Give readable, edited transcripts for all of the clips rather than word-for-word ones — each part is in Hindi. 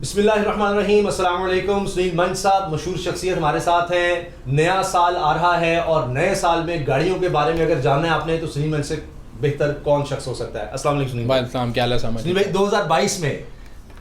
बिस्मिल्लाहिर्रहमानिर्रहीम, अस्सलाम वालेकुम। सुनील मंच साहब मशहूर शख्सियत हमारे साथ हैं। नया साल आ रहा है और नए साल में गाड़ियों के बारे में अगर जानना है आपने तो सुनील मंच से बेहतर कौन शख्स हो सकता है। अस्सलाम वालेकुम सुनील भाई। क्या हाल है सुनील भाई, 2022 में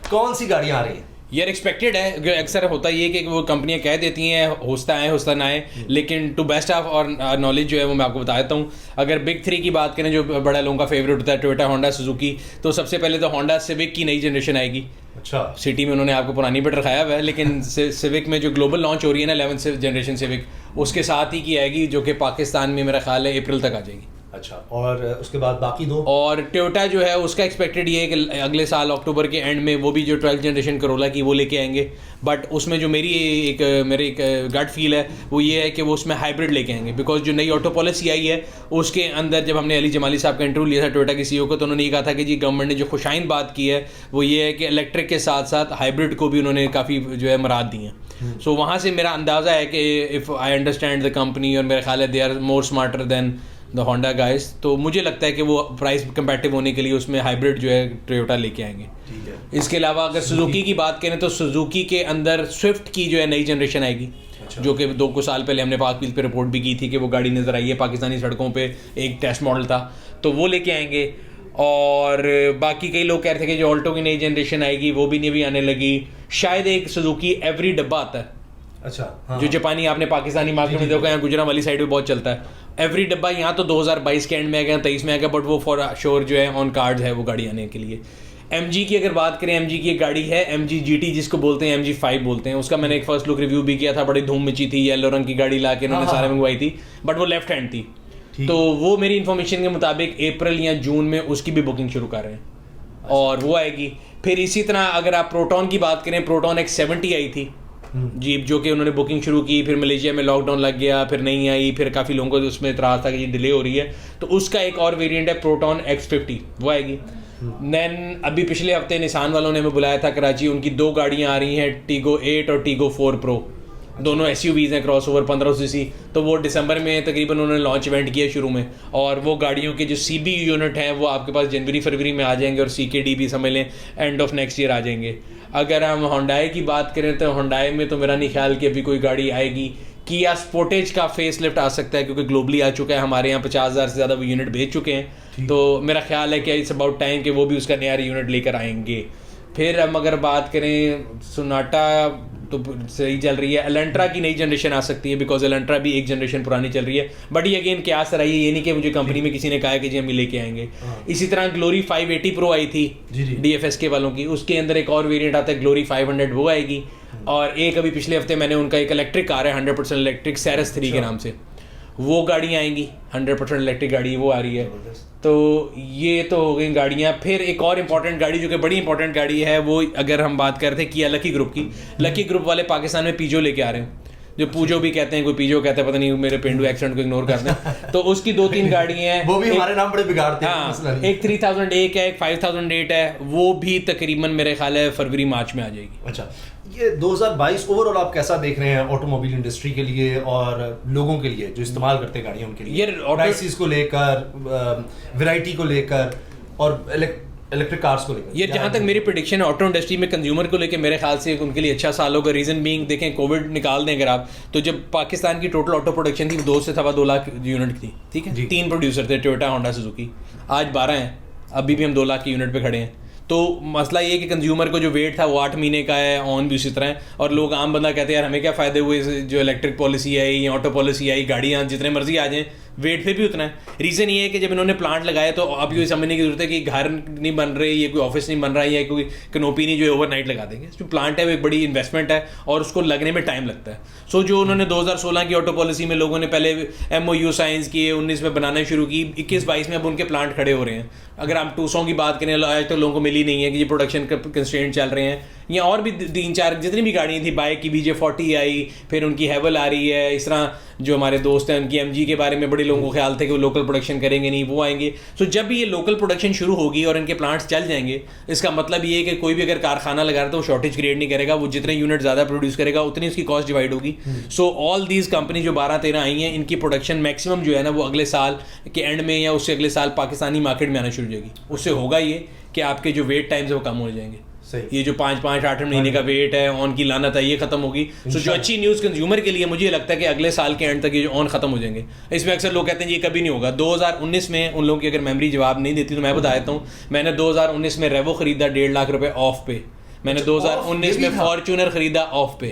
कौन सी गाड़ियां आ रही हैं? यार एक्सपेक्टेड है, अक्सर होता ये कि वो कंपनियां कह देती हैं होस्ता आए होस्ता ना आए, लेकिन टू बेस्ट ऑफ और नॉलेज जो है वो मैं आपको बता देता हूँ। अगर बिग थ्री की बात करें जो बड़ा लोगों का फेवरेट होता है, टोयोटा, होंडा, सुजुकी, तो सबसे पहले तो होंडा सिविक की नई जनरेशन आएगी। अच्छा, सिटी में उन्होंने आपको पुरानी बेट रखाया हुआ है, लेकिन सिविक में जो ग्लोबल लॉन्च हो रही है ना 11th जनरेशन सिविक, उसके साथ ही की आएगी, जो कि पाकिस्तान में मेरा ख्याल है अप्रैल तक आ जाएगी। अच्छा, और उसके बाद बाकी दो? और टोयोटा जो है उसका एक्सपेक्टेड ये है कि अगले साल अक्टूबर के एंड में वो भी जो 12th जनरेशन करोला की वो लेके आएंगे। बट उसमें जो मेरी एक गट फील है वो ये है कि वो उसमें हाइब्रिड लेके आएंगे, बिकॉज जो नई ऑटो पॉलिसी आई है उसके अंदर जब हमने अली जमाली साहब का इंटरव्यू लिया था टोयोटा के सीईओ को, तो उन्होंने ये कहा था कि जी गवर्नमेंट ने जो खुशाइन बात की है वो ये है कि इलेक्ट्रिक के साथ साथ हाइब्रिड को भी उन्होंने काफ़ी जो है मराद दी हैं। सो वहाँ से मेरा अंदाज़ा है कि if I understand the company, और मेरा ख्याल है they are more smarter than the Honda guys, तो मुझे लगता है कि वो प्राइस कंपैटिव होने के लिए उसमें हाइब्रिड जो है टोयोटा लेके आएंगे। ठीक है। इसके अलावा अगर सुजुकी की बात करें तो सुजुकी के अंदर स्विफ्ट की जो है नई जनरेशन आएगी। अच्छा। जो कि 2 साल पहले हमने पाक व्हील पे रिपोर्ट भी की थी कि वो गाड़ी नज़र आई है पाकिस्तानी सड़कों पे, एक टेस्ट मॉडल था, तो वो लेके आएंगे। और बाकी कई लोग कह रहे थे कि जो ऑल्टो की नई जनरेशन आएगी वो भी नहीं भी आने लगी। शायद एक सुजुकी एवरी डब्बा आता है। अच्छा, हाँ। जो जापानी आपने पाकिस्तानी मार्केट में देखा, यहाँ गुजरावाली साइड में बहुत चलता है एवरी डब्बा, यहाँ तो 2022 के एंड में आ गया, 23 में आ गया, बट वो फॉर श्योर जो है ऑन कार्ड है वो गाड़ी आने के लिए। MG की अगर बात करें, MG की एक गाड़ी है MG GT जिसको बोलते हैं, MG5 बोलते हैं, उसका मैंने एक फर्स्ट लुक रिव्यू भी किया था, बड़ी धूम मची थी, येलो रंग की गाड़ी ला के उन्होंने सारे मंगवाई थी, बट वो लेफ्ट हैंड थी। तो वो मेरी इन्फॉर्मेशन के मुताबिक अप्रैल या जून में उसकी भी बुकिंग शुरू कर रहे हैं और वो आएगी। फिर इसी तरह अगर आप प्रोटॉन की बात करें, प्रोटॉन X70 आई थी जीप, जो कि उन्होंने बुकिंग शुरू की, फिर मलेशिया में लॉकडाउन लग गया, फिर नहीं आई, फिर काफ़ी लोगों को उसमें इतराज़ था कि ये डिले हो रही है, तो उसका एक और वेरिएंट है प्रोटॉन X50, वो आएगी। देन अभी पिछले हफ्ते निसान वालों ने हमें बुलाया था कराची, उनकी 2 गाड़ियाँ आ रही हैं, टीगो 8 और टीगो 4 प्रो, दोनों SUVs हैं, क्रॉसओवर 1500 सीसी, तो वो दिसंबर में तकरीबन उन्होंने लॉन्च इवेंट किया शुरू में, और वो गाड़ियों के जो CB यूनिट हैं वो आपके पास जनवरी फरवरी में आ जाएंगे, और CKD भी समझ लें एंड ऑफ नेक्स्ट ईयर आ जाएंगे। अगर हम होंडाई की बात करें तो होंडाई में तो मेरा नहीं ख्याल कि अभी कोई गाड़ी आएगी। किया स्पोर्टेज का फेस लिफ्ट आ सकता है क्योंकि ग्लोबली आ चुका है, हमारे यहाँ 50,000 से ज़्यादा वो यूनिट भेज चुके हैं, तो मेरा ख्याल है कि इट्स अबाउट टाइम कि वो भी उसका नया यूनिट लेकर आएंगे। फिर हम अगर बात करें सोनाटा तो सही चल रही है, एलेंट्रा की नई जनरेशन आ सकती है, बिकॉज एलेंट्रा भी एक जनरेशन पुरानी चल रही है, बट ये अगेन क्या असर आई है, ये नहीं कि मुझे कंपनी में किसी ने कहा है कि जी हम लेके आएंगे। इसी तरह ग्लोरी 580 प्रो आई थी DFSK वालों की, उसके अंदर एक और वेरिएंट आता है ग्लोरी 500, वो आएगी। और एक अभी पिछले हफ्ते मैंने उनका एक इलेक्ट्रिक कार है 100% इलेक्ट्रिक, सैरस 3 के नाम से, वो गाड़ियाँ आएंगी 100% इलेक्ट्रिक गाड़ी, वो आ रही है। तो ये तो हो गई गाड़ियाँ। फिर एक और इम्पॉर्टेंट गाड़ी जो कि बड़ी इंपॉर्टेंट गाड़ी है, वो अगर हम बात करते हैं किया लकी ग्रुप की, लकी ग्रुप वाले पाकिस्तान में पीजो लेके आ रहे हैं, जो पूजो भी कहते हैं, कोई पीजो कहता है, पता नहीं, मेरे पेंडू एक्सेंट को इग्नोर करते हैं। तो उसकी 2-3 गाड़ियाँ हैं, वो भी हमारे नाम बड़े बिगाड़ते हैं। हाँ, एक 3001 है, एक 5008 है, वो भी तकरीबन मेरे ख्याल है फरवरी मार्च में आ जाएगी। अच्छा, ये 2022 ओवरऑल आप कैसा देख रहे हैं ऑटोमोबाइल इंडस्ट्री के लिए और लोगों के लिए जो इस्तेमाल करते हैं गाड़ियाँ उनके लिए, प्राइसेस को लेकर, वैरायटी को लेकर और इलेक्ट्रिक कार्स को लेकर? ये जहाँ तक मेरी प्रेडिक्शन है ऑटो इंडस्ट्री में कंज्यूमर को लेकर मेरे ख्याल से उनके लिए अच्छा साल होगा। रीज़न बीइंग, देखें कोविड निकाल दें अगर आप, तो जब पाकिस्तान की टोटल ऑटो प्रोडक्शन थी 2 से 2.25 लाख यूनिट थी, ठीक है, 3 प्रोड्यूसर थे, टोयोटा, होंडा, सुजुकी, आज 12 हैं, अभी भी हम 2 लाख की यूनिट पे खड़े हैं। तो मसला ये है कि कंज्यूमर को जो वेट था वो 8 महीने का है, ऑन भी उसी तरह है, और लोग आम बंदा कहते हैं यार हमें क्या फ़ायदे हुए, जो इलेक्ट्रिक पॉलिसी आई या ऑटो पॉलिसी आई, गाड़ियाँ जितने मर्जी आ जाएँ, वेट फिर भी उतना है। रीज़न ये है कि जब इन्होंने प्लांट लगाए तो अब ये समझने की जरूरत है कि घर नहीं बन रहे, ये कोई ऑफिस नहीं बन रहा है, या कोई कनोपी नहीं जो है ओवरनाइट लगा देंगे। जो प्लांट है वो एक बड़ी इन्वेस्टमेंट है और उसको लगने में टाइम लगता है। सो जो उन्होंने 2016 की ऑटो पॉलिसी में लोगों ने पहले MOU साइंस किए, 19 में बनाना शुरू की, 21-22 में अब उनके प्लांट खड़े हो रहे हैं। अगर हम टूसों की बात करें, आज तक लोगों को मिली नहीं है कि ये प्रोडक्शन कंस्ट्रेंट चल रहे हैं, या और भी 3-4 जितनी भी गाड़ियाँ थी, बाइक की BJ40 आई, फिर उनकी हैवल आ रही है, इस तरह जो हमारे दोस्त हैं उनकी MG के बारे में बड़े लोगों को ख्याल थे कि वो लोकल प्रोडक्शन करेंगे नहीं, वो आएंगे। सो जब भी ये लोकल प्रोडक्शन शुरू होगी और इनके प्लांट्स चल जाएंगे, इसका मतलब ये है कि कोई भी अगर कारखाना लगा रहा है तो वो शॉर्टेज क्रिएट नहीं करेगा, वो जितने यूनिट ज़्यादा प्रोड्यूस करेगा उतनी उसकी कॉस्ट डिवाइड होगी। सो ऑल दीज कंपनी जो 12-13 आई हैं, इनकी प्रोडक्शन मैक्सिमम जो है ना वो अगले साल के एंड में या उससे अगले साल पाकिस्तानी मार्केट में आना शुरू हो जाएगी। उससे होगा ये कि आपके जो वेट टाइम्स है वो कम हो जाएंगे। ये जो 5-8 महीने का वेट है ऑन की लानत है, ये खत्म होगी। सो जो अच्छी न्यूज़ कंज्यूमर के लिए मुझे लगता है कि अगले साल के एंड तक ये जो ऑन खत्म हो जाएंगे। इसमें अक्सर लोग कहते हैं ये कभी नहीं होगा। 2019 में उन लोगों की अगर मेमोरी जवाब नहीं देती तो मैं बता देता हूँ, मैंने 2019 में रेवो खरीदा 1.5 लाख रुपए ऑफ पे। मैंने 2019 में फॉर्च्यूनर खरीदा ऑफ पे।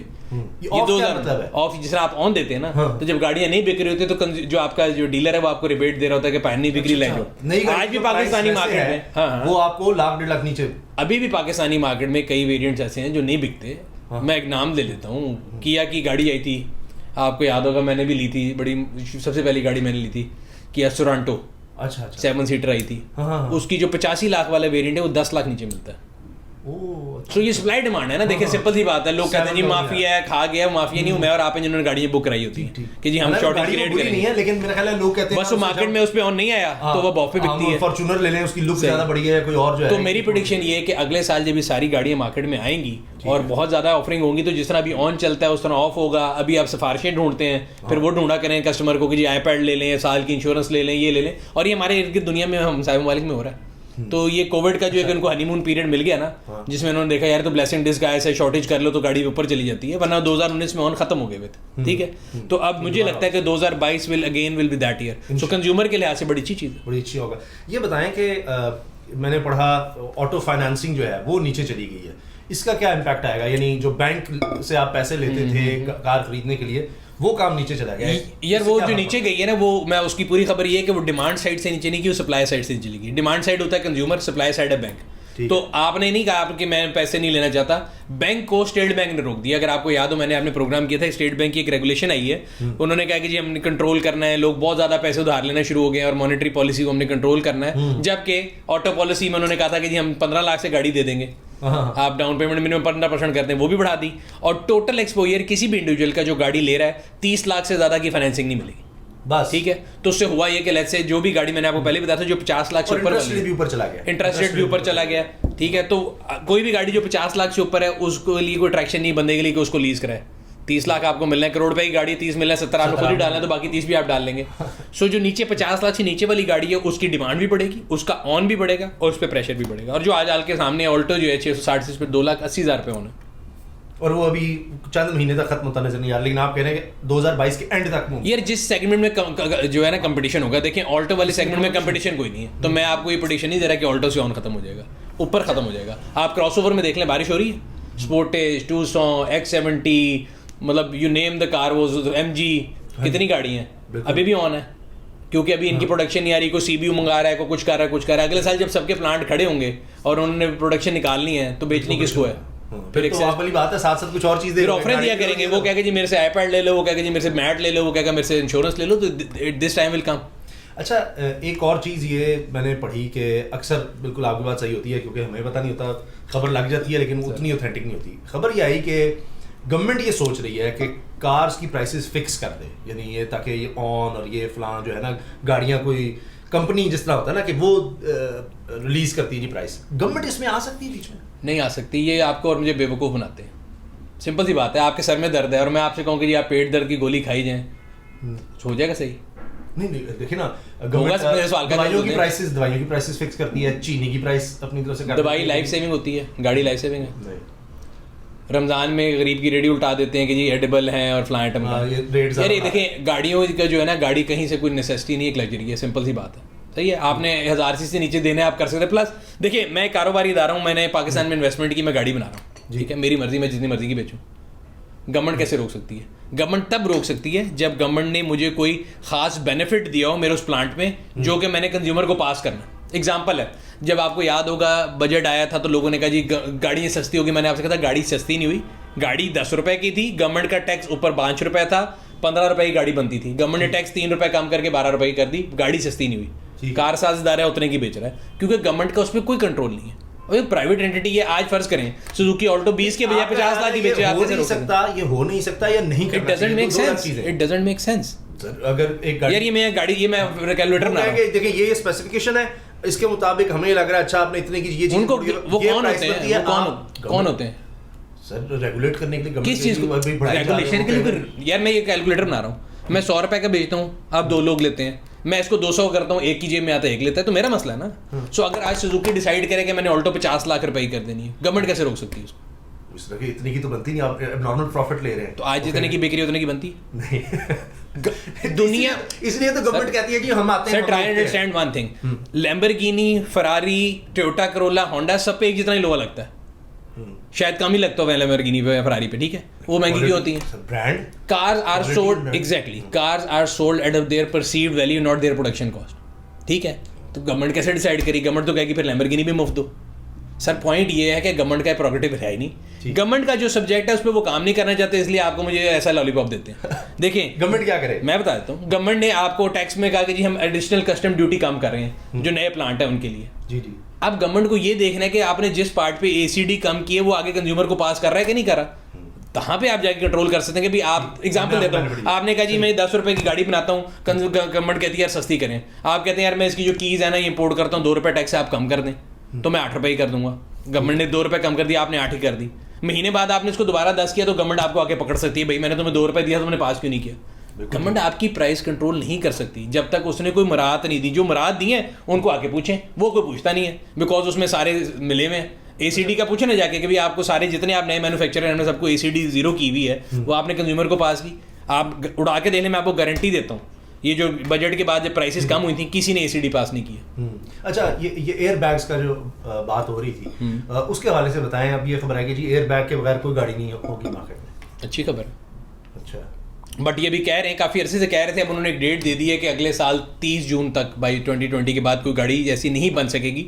ये 2000 ऑफ जिस आप ऑन देते हैं ना, तो जब गाड़ियां नहीं बिक रही होती तो जो आपका जो डीलर है वो आपको रिबेट दे रहा होता है कि पैन नहीं बिक रही ले जाओ। आज भी पाकिस्तानी मार्केट में वो आपको 1.5 लाख नीचे, अभी भी पाकिस्तानी मार्केट में कई वेरिएंट्स ऐसे हैं जो नहीं बिकते। मैं एक नाम ले लेता हूँ, किया की गाड़ी आई थी, आपको याद होगा, मैंने भी ली थी, बड़ी सबसे पहली गाड़ी मैंने ली थी किया सोरांटो। अच्छा 7 सीटर आई थी। उसकी जो 85 लाख वाला वेरिएंट है वो 10 लाख नीचे मिलता है। तो ये सप्लाई डिमांड है ना। देखिए सिंपल सी बात है, लोग कहते हैं जी माफिया है, खा गया, माफिया नहीं हूं मैं और आप जिन्होंने गाड़ियां बुक कराई होती है कि जी हम शॉर्टेज क्रिएट करेंगे, लेकिन मेरा ख्याल है लोग कहते हैं बस वो मार्केट में उस पे ऑन नहीं आया तो वो बॉफ पे बिकती है। फॉर्च्यूनर ले लें, उसकी लुक ज्यादा बढ़िया है, कोई और जो है। तो मेरी प्रेडिक्शन ये है कि अगले साल जब ये सारी गाड़ियां मार्केट में आएंगी और बहुत ज्यादा ऑफरिंग होंगी, तो जिस तरह अभी ऑन चलता है उस तरह ऑफ होगा। अभी आप सिफारिशें ढूंढते हैं, फिर वो ढूंढा करें कस्टमर को कि जी आईपैड ले लें, साल की इंश्योरेंस ले लें, ये ले लें। और ये हमारे इर्द गिर्द दुनिया में हम सारे ममालिक में हो रहा है। तो ये कोविड का जो एक उनको हनीमून पीरियड मिल गया ना, जिसमें उन्होंने देखा यार तो ब्लेसिंग डिस्गाइज है, शॉर्टेज कर लो तो गाड़ी ऊपर चली जाती है, वरना 2019 में ऑन खत्म हो गए थे। ठीक है, तो अब मुझे लगता है कि 2022 will be that year. So consumer के लिहाज से बड़ी अच्छी चीज़ है, बड़ी अच्छी होगा। ये बताएं कि मैंने पढ़ा ऑटो फाइनेंसिंग जो है वो नीचे चली गई है, इसका क्या इम्पैक्ट आएगा? यानी जो बैंक से आप पैसे लेते थे कार खरीदने के लिए, वो काम नीचे चला गया यार। वो जो नीचे गई है ना, वो मैं उसकी पूरी खबर ये है कि वो डिमांड साइड से नीचे नहीं की, वो सप्लाई साइड से चली गई। डिमांड साइड होता है कंज्यूमर, सप्लाई साइड है बैंक। तो आपने नहीं कहा कि मैं पैसे नहीं लेना चाहता, बैंक को स्टेट बैंक ने रोक दिया। अगर आपको याद हो, मैंने आपने प्रोग्राम किया था, स्टेट बैंक की एक रेगुलेशन आई है, उन्होंने कहा कि जी हमने कंट्रोल करना है, लोग बहुत ज्यादा पैसे उधार लेना शुरू हो गए और मॉनेटरी पॉलिसी को हमने कंट्रोल करना है। जबकि ऑटो पॉलिसी में उन्होंने कहा था कि जी हम 15 लाख से गाड़ी दे देंगे, आप डाउन पेमेंट मिनिमम 15% करते हैं, वो भी बढ़ा दी। और टोटल एक्सपोजर किसी भी इंडिविजुअल का जो गाड़ी ले रहा है 30 लाख से ज्यादा की फाइनेंसिंग नहीं मिलेगी बस। ठीक है, तो उससे हुआ ये कि लेट्स से जो भी गाड़ी मैंने आपको पहले बताया था जो 50 लाख से ऊपर, इंटरेस्ट रेट भी ऊपर चला गया। ठीक है, तो कोई भी गाड़ी जो 50 लाख से ऊपर है उसके लिए कोई ट्रैक्शन नहीं बंदे के लिए कि उसको लीज कराए। 30 लाख आपको मिलना है, करोड़ रुपए की गाड़ी 30 मिलना है, 70 आपको खुद ही डालना है, तो बाकी 30 भी आप डाल लेंगे। सो जो नीचे 50 लाख से नीचे वाली गाड़ी है उसकी डिमांड भी बढ़ेगी, उसका ऑन भी बढ़ेगा और उस पर प्रेशर भी बढ़ेगा। और जो आज हाल के सामने ऑल्टो जो है 660 से 2,80,000 पे होना, और वो अभी चंद महीने तक खत्म होता नजर नहीं आ रहा, लेकिन आप कह रहे हैं कि 2022 के एंड तक में यार जिस सेगमेंट में जो है ना कंपटीशन होगा, देखें ऑल्टो वाले सेगमेंट में कंपटीशन कोई नहीं है, तो मैं आपको ये प्रेडिक्शन नहीं दे रहा कि ऑल्टो से ऑन खत्म हो जाएगा, ऊपर खत्म हो जाएगा। आप क्रॉसओवर में देख लें, बारिश हो रही है, स्पोर्टेज, टूसॉन, X70, मतलब यू नेम द कार, वो MG, कितनी गाड़ी हैं अभी भी ऑन है, क्योंकि अभी इनकी प्रोडक्शन नहीं आ रही, कोई CBU मंगा रहा है, कोई कुछ कर रहा है। अगले साल जब सबके प्लांट खड़े होंगे और उन्होंने प्रोडक्शन निकालनी है तो बेचनी किसको है? फिर एक वाली बात है, साथ साथ कुछ और चीजें ऑफर दिया करेंगे। वो कहेगा जी मेरे से आईपैड ले लो, वो कहेगा जी मेरे से मैट ले लो, वो कहेगा मेरे से इंश्योरेंस ले लो, तो दिस टाइम विल कम। अच्छा, एक और चीज़ ये मैंने पढ़ी कि अक्सर बिल्कुल आपकी बात सही होती है, क्योंकि हमें पता नहीं होता, खबर लग जाती है लेकिन उतनी ऑथेंटिक नहीं होती। खबर ये आई कि गवर्नमेंट ये सोच रही है कि कार्स की प्राइसेस फिक्स कर दे, यानी ये ताकि ये ऑन और ये फलां जो है ना, गाड़ियाँ कोई कंपनी जिस तरह होता है ना कि वो रिलीज करती है जी प्राइस, गवर्नमेंट इसमें आ सकती है बीच में? नहीं आ सकती, ये आपको और मुझे बेवकूफ़ बनाते हैं। सिंपल सी बात है, आपके सर में दर्द है और मैं आपसे कहूँ कि जी आप पेट दर्द की गोली खाई जाएं, हो जाएगा सही? नहीं, देखिए ना, दवाइयों की प्राइसेस फिक्स करती है, चीनी की प्राइस अपनी तरफ से, दवाई लाइफ सेविंग होती है, गाड़ी लाइफ सेविंग है। रमजान में गरीब की रेडी उल्टा देते हैं कि जी एडिबल हैं और फ्लाइट यार ये देखें, गाड़ियों का जो है ना, गाड़ी कहीं से कोई नेसेसिटी नहीं, एक लग्जरी है, सिंपल सी बात है। सही है, आपने 1000 से नीचे देने आप कर सकते हैं। प्लस देखिए, मैं कारोबारी इदारा हूँ, मैंने पाकिस्तान में इन्वेस्टमेंट की, मैं गाड़ी बना रहा हूँ, ठीक है, मेरी मर्जी, मैं जितनी मर्जी की बेचूँ। गवर्नमेंट कैसे रोक सकती है? गवर्नमेंट तब रोक सकती है जब गवर्नमेंट ने मुझे कोई खास बेनिफिट दिया हो मेरे उस प्लांट में, जो कि मैंने कंज्यूमर को पास करना। एग्जाम्पल है, जब आपको याद होगा बजट आया था तो लोगों ने कहा जी गाड़ी सस्ती होगी, मैंने आपसे कहा था गाड़ी सस्ती नहीं हुई, गाड़ी 10 रुपए की थी, गवर्नमेंट का टैक्स ऊपर 5 रुपए था, 15 रुपए की गाड़ी बनती थी, गवर्नमेंट ने टैक्स 3 रुपए कम करके 12 रुपए की कर दी, गाड़ी सस्ती नहीं हुई। कार साझेदार है उतने की बेच रहा है, क्योंकि गवर्नमेंट का उस पर कोई कंट्रोल नहीं है। और एक प्राइवेट एंटिटी है, आज फर्ज करें सुजुकी ऑल्टो 20 के बजाय 50 लाख की बेचे, ये हो नहीं सकता या नहीं करना, इट डजंट मेक सेंस। अगर एक गाड़ी, यार ये मैं गाड़ी, ये मैं कैलकुलेटर बना रहा हूं, देखिए ये स्पेसिफिकेशन है, इसके मुताबिक हमें लग रहा है अच्छा आपने इतने की ये चीज, उनको वो कौन होते हैं, कौन होते हैं सर रेगुलेट करने के लिए? किस चीज को रेगुलेशन के लिए? यार मैं ये कैलकुलेटर बना रहा हूँ, मैं 100 रुपए का बेचता हूँ, आप 2 लोग लेते हैं, मैं इसको 200 करता हूँ, एक की जेब में आता है एक लेता है, तो मेरा मसला है ना। सो अगर आज सुजुकी डिसाइड करे कि मैंने ऑल्टो 50 लाख रुपए ही कर देनी है, गवर्नमेंट कैसे रोक सकती है उसको? इस तरह की इतनी की तो बनती नहीं, आप नॉर्मल प्रॉफिट ले रहे हैं तो आज जितने की बिक्री उतने की बनती नहीं दुनिया। इसलिए तो गवर्नमेंट कहती है कि हम आते हैं। Sir try understand one thing, Lamborghini, Ferrari, Toyota Corolla, Honda सब पे एक जितना ही लोहा लगता है, शायद कम ही लगता है लैम्बोर्गिनी पे या फरारी पे, ठीक है, वो महंगी क्यों होती है? Brand cars are sold, exactly, cars are sold at their perceived value, not their production cost, ठीक है। तो गवर्नमेंट कैसे डिसाइड करेगी? गवर्नमेंट तो कहेगी फिर लैम्बोर्गिनी भी मुफ्त दो। सर पॉइंट ये है कि गवर्नमेंट का प्रोग्रेटिव है ही नहीं, गवर्नमेंट का जो सब्जेक्ट है उस पर वो काम नहीं करना चाहते, इसलिए आपको मुझे ऐसा लॉलीपॉप देते हैं। देखिए गवर्नमेंट क्या करे, मैं बता देता हूँ। गवर्नमेंट ने आपको टैक्स में कहा कि जी हम एडिशनल कस्टम ड्यूटी कम कर रहे हैं जो नए प्लांट है उनके लिए। जी जी। अब गवर्नमेंट को ये देखना है कि आपने जिस पार्ट पे एसीडी कम की है वो आगे कंज्यूमर को पास कर रहा है कि नहीं कर रहा, कहाँ पे आप जाके कंट्रोल कर सकते हैं कि भाई आप एग्जांपल देता हूँ, आपने कहा जी मैं 10 रुपए की गाड़ी बनाता हूँ, गवर्नमेंट कहती है यार सस्ती करें, आप कहते हैं यार मैं इसकी जो कीज है ना ये इंपोर्ट करता हूँ, 2 रुपए टैक्स आप कम कर दें, तो मैं 8 रुपए ही कर दूंगा। गवर्नमेंट ने 2 रुपए कम कर दिया, आपने 8 ही कर दी, महीने बाद आपने इसको दोबारा 10 किया तो गवर्नमेंट आपको आके पकड़ सकती है, भाई मैंने तुम्हें 2 रुपए दिया, तुमने पास क्यों नहीं किया? गवर्नमेंट आपकी प्राइस कंट्रोल नहीं कर सकती जब तक उसने कोई मराहत नहीं दी। जो मराहत दी है उनको आके पूछें, वो कोई पूछता नहीं है, बिकॉज उसमें सारे मिले हुए हैं। एसीडी का पूछे ना जाके कि भाई आपको सारे जितने आप नए मैन्युफैक्चरर हैं सबको एसीडी 0 की हुई है, वो आपने कंज्यूमर को पास की, आप उड़ा के देने में आपको गारंटी देता हूँ ये जो बजट के बाद जब प्राइसेस कम हुई थी किसी ने एसीडी पास नहीं किया। अच्छा ये एयर बैग्स का जो बात हो रही थी उसके हवाले से बताएं। अब ये खबर है कि जी एयर बैग के बगैर कोई गाड़ी नहीं होगी मार्केट में। अच्छी खबर है। अच्छा, बट ये भी कह रहे हैं, काफ़ी अरसे से कह रहे थे, अब उन्होंने एक डेट दे दी है कि अगले साल 30 जून तक बाई 2020 के बाद कोई गाड़ी ऐसी नहीं बन सकेगी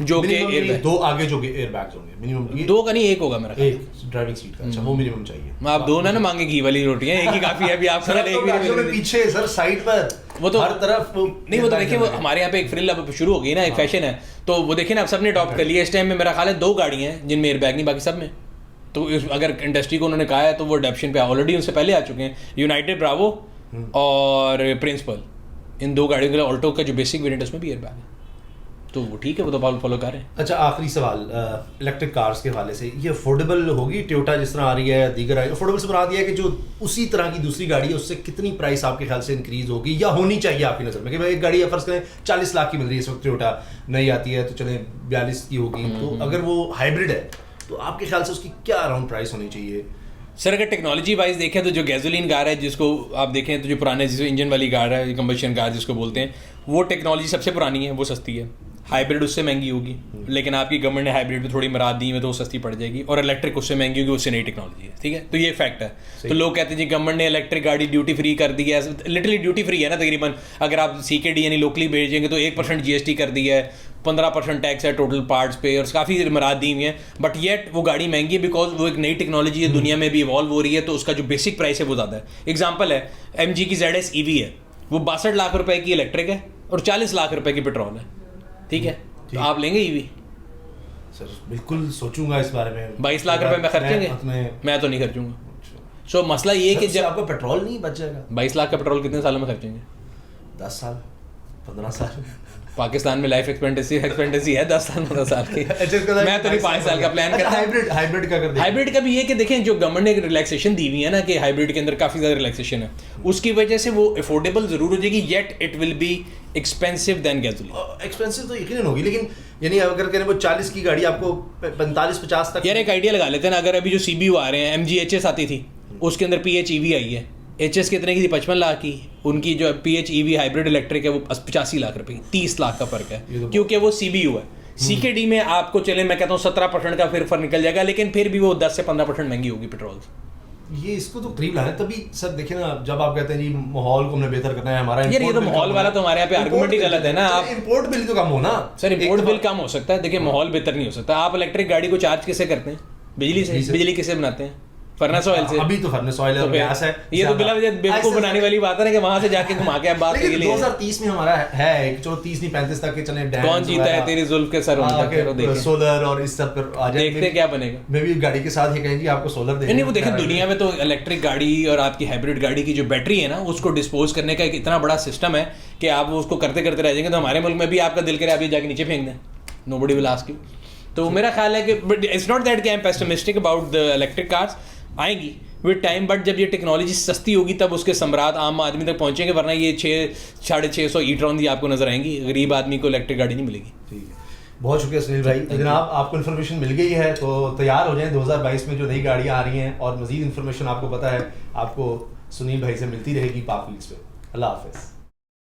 जो कि एयर बैग, 2 आगे जो एयर बैग्स होंगे मिनिमम, 2 का नहीं 1 होगा मेरा, एक ड्राइविंग सीट का। अच्छा वो मिनिमम चाहिए। आप 2 ना मांगे घी वाली रोटियां, एक ही काफी है अभी आप सर, एक भी नहीं मिलेगी पीछे सर साइड पर वो तो हर तरफ नहीं, वो तो देखिए वो हमारे यहाँ पे एक फ्रिल अब शुरू हो गई ना, एक फैशन है, तो वो देखिए ना अब सबने अडॉप्ट कर लिया। इस टाइम में मेरा ख्याल है 2 गाड़ियां हैं जिनमें एयर बैग नहीं, बाकी सब में। तो अगर इंडस्ट्री को उन्होंने कहा है तो वो अडॉप्शन पे ऑलरेडी उनसे पहले आ चुके हैं। यूनाइटेड ब्रावो और प्रिंसिपल, इन 2 गाड़ियों के लिए ऑल्टो का जो बेसिक वेरिएंट है उसमें भी एयर बैग है, तो वो ठीक है, वो तो फॉलो कर रहे हैं। अच्छा आखिरी सवाल इलेक्ट्रिक कार्स के हवाले से, ये अफोर्डेबल होगी? टोयोटा जिस तरह आ रही है, दीगर अफोर्डेबल से बना दिया है कि जो उसी तरह की दूसरी गाड़ी है उससे कितनी प्राइस आपके ख्याल से इंक्रीज होगी या होनी चाहिए आपकी नज़र में? कि भाई एक गाड़ी फर्ज करें 40 लाख की मिल रही है इस वक्त, टोयोटा नई आती है तो चले 42 की होगी, तो अगर वो हाइब्रिड है तो आपके ख्याल से उसकी क्या अराउंड प्राइस होनी चाहिए? सर अगर टेक्नोलॉजी वाइज देखें तो जो गैसोलीन कार है जिसको आप देखें तो जो पुराने जिसको इंजन वाली कार है, कंबशन कार जिसको बोलते हैं, वो टेक्नोलॉजी सबसे पुरानी है, वो सस्ती है। हाइब्रिड उससे महंगी होगी, लेकिन आपकी गवर्नमेंट ने हाइब्रिड पे थोड़ी मराद दी है तो वो सस्ती पड़ जाएगी, और इलेक्ट्रिक उससे महंगी होगी, उससे नई टेक्नोलॉजी है, ठीक है। तो ये फैक्ट है। तो लोग कहते हैं जी गवर्नमेंट ने इलेक्ट्रिक गाड़ी ड्यूटी फ्री कर दी है, लिटरली ड्यूटी फ्री है ना तकरीबन। अगर आप CKD यानी लोकली भेजेंगे तो 1% GST कर दी है, 15% टैक्स है टोटल पार्ट्स पे, और काफ़ी मराद दी हुई है, बट येट वो गाड़ी महंगी है बिकॉज वो एक नई टेक्नोलॉजी है, दुनिया में भी इवॉल्व हो रही है, तो उसका जो बेसिक प्राइस है वो ज़्यादा है। एग्जाम्पल है MG की ZS EV है, वो 62 लाख रुपए की इलेक्ट्रिक है और 40 लाख रुपए की पेट्रोल है, ठीक है। तो आप लेंगे EV? सर बिल्कुल सोचूंगा इस बारे में। 22 लाख रुपए में खर्चेंगे? मैं तो नहीं खर्चूंगा। सो मसला ये कि जब आपका पेट्रोल नहीं बच जाएगा। 22 लाख का पेट्रोल कितने सालों में खर्चेंगे? 10 साल 15 साल। पाकिस्तान में लाइफ एक्सपेक्टेंसी है 10 साल 15 साल की। मैं तो नहीं 5 साल का प्लान करता। हाइब्रिड का कर हाइब्रिड का भी ये कि देखें जो गवर्नमेंट ने रिलैक्सेशन दी हुई है ना कि हाइब्रिड के अंदर काफ़ी ज़्यादा रिलैक्सेशन है, उसकी वजह से वो अफोर्डेबल जरूर हो जाएगी, yet it will be expensive than gasoline. Expensive तो यकीनन होगी, लेकिन यानी अगर करें वो 40 की गाड़ी आपको 45-50 तक। यार एक आइडिया लगा लेते हैं ना, अगर अभी जो CBU आ रहे हैं, MG HS आती थी, उसके अंदर PHEV आई है, HS कितने की थी? 55 लाख की। उनकी जो PHEV हाइब्रिड इलेक्ट्रिक है वो 85 लाख रुपए की, 30 लाख का फर्क है, क्योंकि वो CBU है। CKD में आपको चले मैं कहता हूँ 17% का फिर फर्क निकल जाएगा, लेकिन फिर भी वो 10 से 15% महंगी होगी पेट्रोल। ये इसको तो करीब लाना है। तभी सर देखिए ना, जब आप कहते हैं जी माहौल को हमने बेहतर करना है हमारा, यार ये तो माहौल वाला तो हमारे यहाँ पे आर्गुमेंट ही गलत है ना। आप इंपोर्ट बिल तो कम हो ना सर, इंपोर्ट बिल कम हो सकता है, देखिए माहौल बेहतर नहीं हो सकता। आप इलेक्ट्रिक गाड़ी को चार्ज किससे करते हैं? बिजली से। बिजली किससे बनाते हैं? फर्नेस ऑयल से। अभी तो फर्नेस ऑयल है और गैस है। ये तो बिला वजह बेवकूफ बनाने वाली बात है ना कि वहां से जाके घुमा के आप बात के लिए। 2030 में हमारा है कि चलो 30 नहीं 35 तक के चले। कौन जीता है तेरी जुल्फ के सर उन सोलर और इस सब पर आ जाए, देखते क्या बनेगा। मैं भी गाड़ी के साथ ये कहेंगे आपको सोलर दे। नहीं वो देखें दुनिया में तो इलेक्ट्रिक गाड़ी और आपकी हाइब्रिड गाड़ी की जो बैटरी है ना उसको डिस्पोज करने का एक इतना बड़ा सिस्टम है कि आप उसको करते करते रह जाएंगे। तो हमारे मुल्क में भी आपका दिल करे आप ये जाके नीचे फेंक दें, नोबडी विल आस्क यू। तो मेरा ख्याल है कि इट्स नॉट दैट कि I am pessimistic about the electric cars, आएंगी विद टाइम, बट जब ये टेक्नोलॉजी सस्ती होगी तब उसके सम्राट आम आदमी तक पहुंचेंगे, वरना ये 600-650 ई-ट्रॉन ही आपको नजर आएंगी, गरीब आदमी को इलेक्ट्रिक गाड़ी नहीं मिलेगी। ठीक है, बहुत शुक्रिया सुनील भाई। जनाब आपको इन्फॉर्मेशन मिल गई है तो तैयार हो जाएं, 2022 में जो नई गाड़ियाँ आ रही हैं और मजीद इन्फॉर्मेशन आपको पता है आपको सुनील भाई से मिलती रहेगी पाक वीक्स पे। अल्लाह हाफिज़।